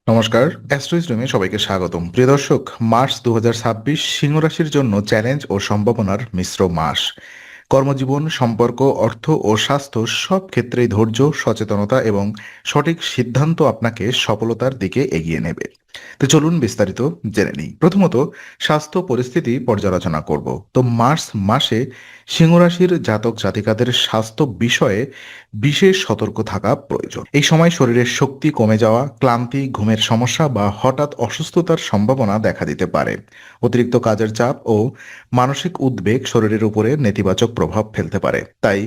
নমস্কার, অ্যাস্ট্রোইজডমে সবাইকে স্বাগতম। প্রিয় দর্শক, মার্চ ২০২৬ সিংহ রাশির জন্য চ্যালেঞ্জ ও সম্ভাবনার মিশ্র মাস। কর্মজীবন, সম্পর্ক, অর্থ ও স্বাস্থ্য সব ক্ষেত্রেই ধৈর্য, সচেতনতা এবং সঠিক সিদ্ধান্ত আপনাকে সফলতার দিকে এগিয়ে নেবে। তো চলুন বিস্তারিত জেনে নিই। প্রথমত, স্বাস্থ্য পরিস্থিতি পর্যালোচনা করব। তো মার্চ মাসে সিংহ রাশির জাতক জাতিকাদের স্বাস্থ্য বিষয়ে বিশেষ সতর্ক থাকা প্রয়োজন। এই সময় শরীরের শক্তি কমে যাওয়া, ক্লান্তি, ঘুমের সমস্যা বা হঠাৎ অসুস্থতার সম্ভাবনা দেখা দিতে পারে। অতিরিক্ত কাজের চাপ ও মানসিক উদ্বেগ শরীরের উপরে নেতিবাচক প্রভাব ফেলতে পারে। তাই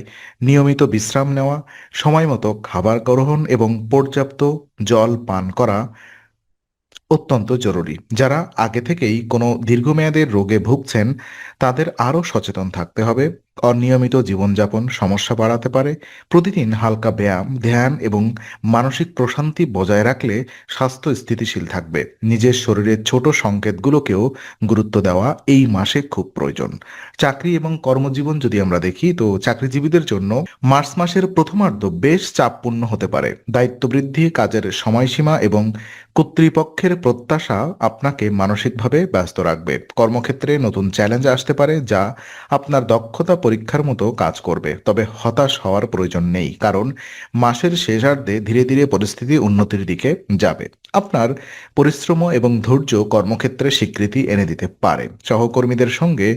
নিয়মিত বিশ্রাম নেওয়া, সময়মতো খাবার গ্রহণ এবং পর্যাপ্ত জল পান করা অত্যন্ত জরুরি। যারা আগে থেকেই কোনো দীর্ঘমেয়াদের রোগে ভুগছেন তাদের আরও সচেতন থাকতে হবে। অনিয়মিত জীবনযাপন সমস্যা বাড়াতে পারে। প্রতিদিন হালকা ব্যায়াম, ধ্যান এবং মানসিক প্রশান্তি বজায় রাখলে স্বাস্থ্য স্থিতিশীল থাকবে। নিজের শরীরের ছোট সংকেতগুলোকেও গুরুত্ব দেওয়া এই মাসে খুব প্রয়োজন। চাকরি এবং কর্মজীবন যদি আমরা দেখি, তো চাকরিজীবীদের জন্য মার্চ মাসের প্রথমার্ধ বেশ চাপপূর্ণ হতে পারে। দায়িত্ব বৃদ্ধি, কাজের সময়সীমা এবং কর্তৃপক্ষের প্রত্যাশা আপনাকে মানসিকভাবে ব্যস্ত রাখবে। কর্মক্ষেত্রে নতুন চ্যালেঞ্জ আসতে পারে যা আপনার দক্ষতা পরীক্ষার মতো কাজ করবে। তবে হতাশ হওয়ার প্রয়োজন নেই, কারণ মাসের শেষার্ধে ধীরে ধীরে পরিস্থিতি উন্নতির দিকে যাবে। আপনার পরিশ্রম এবং ধৈর্য কর্মক্ষেত্রে স্বীকৃতি এনে দিতে পারে। সহকর্মীদের সঙ্গে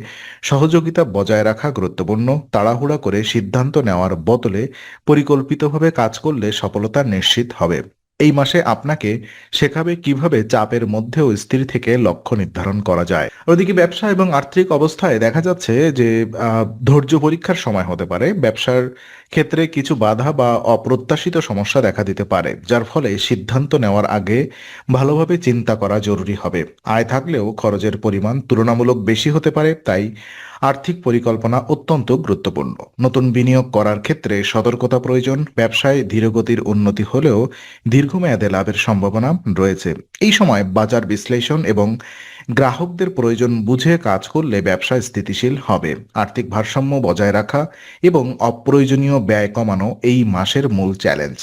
সহযোগিতা বজায় রাখা গুরুত্বপূর্ণ। তাড়াহুড়া করে সিদ্ধান্ত নেওয়ার বদলে পরিকল্পিতভাবে কাজ করলে সফলতা নিশ্চিত হবে। এই মাসে আপনাকে শেখাবে কিভাবে চাপের মধ্যেও স্থির থেকে লক্ষ্য নির্ধারণ করা যায়। ওদিকে ব্যবসা এবং আর্থিক অবস্থায় দেখা যাচ্ছে যে ধৈর্য পরীক্ষার সময় হতে পারে। ব্যবসার ক্ষেত্রে কিছু বাধা বা অপ্রত্যাশিত সমস্যা দেখা দিতে পারে, যার ফলে সিদ্ধান্ত নেওয়ার আগে ভালোভাবে চিন্তা করা জরুরি হবে। আয় থাকলেও খরচের পরিমাণ তুলনামূলক বেশি হতে পারে, তাই আর্থিক পরিকল্পনা অত্যন্ত গুরুত্বপূর্ণ। নতুন বিনিয়োগ করার ক্ষেত্রে সতর্কতা প্রয়োজন। ব্যবসায় ধীরগতির উন্নতি হলেও দীর্ঘমেয়াদে লাভের সম্ভাবনা রয়েছে। এই সময় বাজার বিশ্লেষণ এবং গ্রাহকদের প্রয়োজন বুঝে কাজ করলে ব্যবসা স্থিতিশীল হবে। আর্থিক ভারসাম্য বজায় রাখা এবং অপ্রয়োজনীয় ব্যয় কমানো এই মাসের মূল চ্যালেঞ্জ।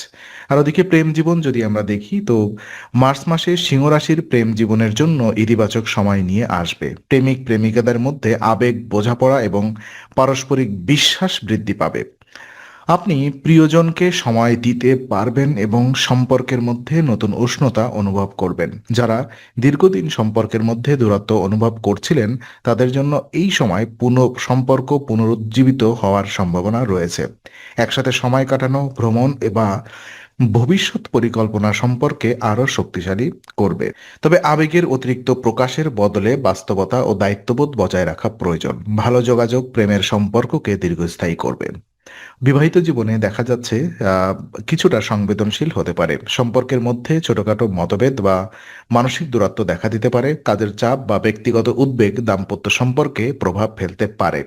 আর ওদিকে প্রেম জীবন যদি আমরা দেখি, তো মার্চ মাসে সিংহ রাশির প্রেম জীবনের জন্য ইতিবাচক সময় নিয়ে আসবে। প্রেমিক প্রেমিকাদের মধ্যে আবেগ, বোঝাপড়া এবং পারস্পরিক বিশ্বাস বৃদ্ধি পাবে। আপনি প্রিয়জনকে সময় দিতে পারবেন এবং সম্পর্কের মধ্যে নতুন উষ্ণতা অনুভব করবেন। যারা দীর্ঘদিন সম্পর্কের মধ্যে দূরত্ব অনুভব করছিলেন তাদের জন্য এই সময় সম্পর্ক পুনরুজ্জীবিত হওয়ার সম্ভাবনা রয়েছে। একসাথে সময় কাটানো, ভ্রমণ বা ভবিষ্যৎ পরিকল্পনা সম্পর্কে আরও শক্তিশালী করবে। তবে আবেগের অতিরিক্ত প্রকাশের বদলে বাস্তবতা ও দায়িত্ববোধ বজায় রাখা প্রয়োজন। ভালো যোগাযোগ প্রেমের সম্পর্ককে দীর্ঘস্থায়ী করবে। বিবাহিত জীবনে দেখা যাচ্ছে কিছুটা সংবেদনশীল হতে পারে। সম্পর্কের মধ্যে ছোটখাটো মতভেদ বা মানসিক দূরত্ব দেখা দিতে পারে। কাজের চাপ বা ব্যক্তিগত উদ্বেগ দাম্পত্য সম্পর্কে প্রভাব ফেলতে পারে।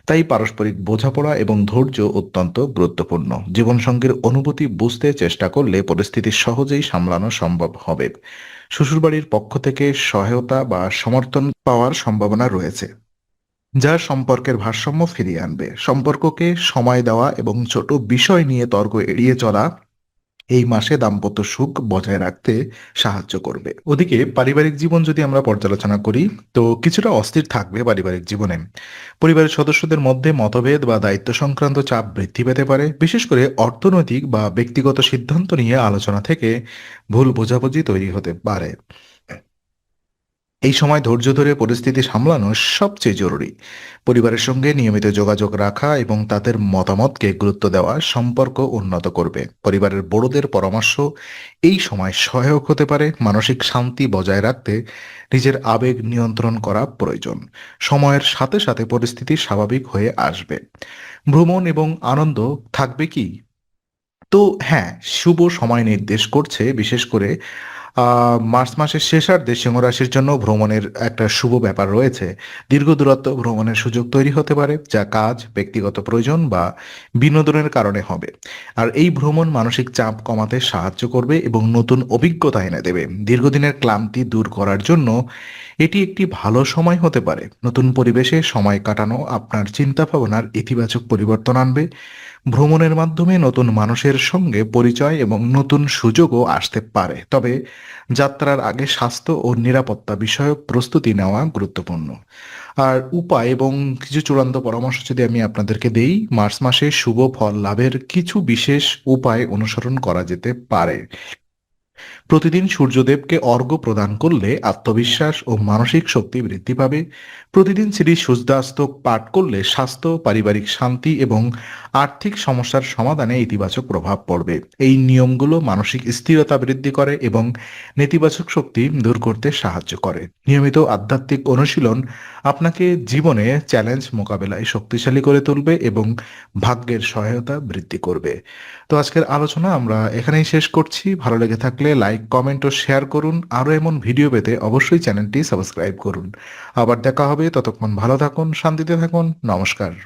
তাই পারস্পরিক বোঝাপড়া এবং ধৈর্য অত্যন্ত গুরুত্বপূর্ণ। জীবনসঙ্গীর অনুভূতি বুঝতে চেষ্টা করলে পরিস্থিতি সহজেই সামলানো সম্ভব হবে। শ্বশুরবাড়ির পক্ষ থেকে সহায়তা বা সমর্থন পাওয়ার সম্ভাবনা রয়েছে, যা সম্পর্কের ভারসাম্য ফিরিয়ে আনবে। সম্পর্ককে সময় দেওয়া এবং ছোট বিষয় নিয়ে তর্ক এড়িয়ে চলা এই মাসে দাম্পত্য সুখ বজায় রাখতে সাহায্য করবে। ওদিকে পারিবারিক জীবন যদি আমরা পর্যালোচনা করি, তো কিছুটা অস্থির থাকবে পারিবারিক জীবনে। পরিবারের সদস্যদের মধ্যে মতভেদ বা দায়িত্ব সংক্রান্ত চাপ বৃদ্ধি পেতে পারে। বিশেষ করে অর্থনৈতিক বা ব্যক্তিগত সিদ্ধান্ত নিয়ে আলোচনা থেকে ভুল বোঝাবুঝি তৈরি হতে পারে। এই সময় ধৈর্য ধরে পরিস্থিতি সামলানো সবচেয়ে জরুরি। পরিবারের সঙ্গে নিয়মিত যোগাযোগ রাখা এবং তাদের মতামতকে গুরুত্ব দেওয়া সম্পর্ক উন্নত করবে। পরিবারের বড়দের পরামর্শ এই সময় সহায়ক হতে পারে। মানসিক শান্তি বজায় রাখতে নিজের আবেগ নিয়ন্ত্রণ করা প্রয়োজন। সময়ের সাথে সাথে পরিস্থিতি স্বাভাবিক হয়ে আসবে। ভ্রমণ এবং আনন্দ থাকবে কি? তো হ্যাঁ, শুভ সময় নির্দেশ করছে। বিশেষ করে মার্চ মাসের শেষার্ধে সিংহ রাশির জন্য ভ্রমণের একটা শুভ ব্যাপার রয়েছে। দীর্ঘ দূরত্ব ভ্রমণের সুযোগ তৈরি হতে পারে, যা কাজ, ব্যক্তিগত প্রয়োজন বা বিনোদনের কারণে হবে। আর এই ভ্রমণ মানসিক চাপ কমাতে সাহায্য করবে এবং নতুন অভিজ্ঞতা এনে দেবে। দীর্ঘদিনের ক্লান্তি দূর করার জন্য এটি একটি ভালো সময় হতে পারে। নতুন পরিবেশে সময় কাটানো আপনার চিন্তা ভাবনার ইতিবাচক পরিবর্তন আনবে। ভ্রমণের মাধ্যমে নতুন মানুষের সঙ্গে পরিচয় এবং নতুন সুযোগও আসতে পারে। তবে যাত্রার আগে স্বাস্থ্য ও নিরাপত্তা বিষয়ক প্রস্তুতি নেওয়া গুরুত্বপূর্ণ। আর উপায় এবং কিছু চূড়ান্ত পরামর্শ যদি আমি আপনাদেরকে দেই, মার্চ মাসে শুভ ফল লাভের কিছু বিশেষ উপায় অনুসরণ করা যেতে পারে। প্রতিদিন সূর্যদেবকে অর্ঘ্য প্রদান করলে আত্মবিশ্বাস ও মানসিক শক্তি বৃদ্ধি পাবে। প্রতিদিন শ্রী সূর্যাস্তক পাঠ করলে স্বাস্থ্য, পারিবারিক শান্তি এবং আর্থিক সমস্যার সমাধানে ইতিবাচক প্রভাব পড়বে। এই নিয়মগুলো মানসিক স্থিরতা বৃদ্ধি করে এবং নেতিবাচক শক্তি দূর করতে সাহায্য করে। নিয়মিত আধ্যাত্মিক অনুশীলন আপনাকে জীবনে চ্যালেঞ্জ মোকাবেলায় শক্তিশালী করে তুলবে এবং ভাগ্যের সহায়তা বৃদ্ধি করবে। তো আজকের আলোচনা আমরা এখানেই শেষ করছি। ভালো লেগে থাকলে লাইক, কমেন্ট ও শেয়ার করুন। আরও এমন ভিডিও পেতে অবশ্যই চ্যানেলটি সাবস্ক্রাইব করুন। আবার দেখা হবে, ততক্ষণ ভালো থাকুন, শান্তিতে থাকুন। নমস্কার।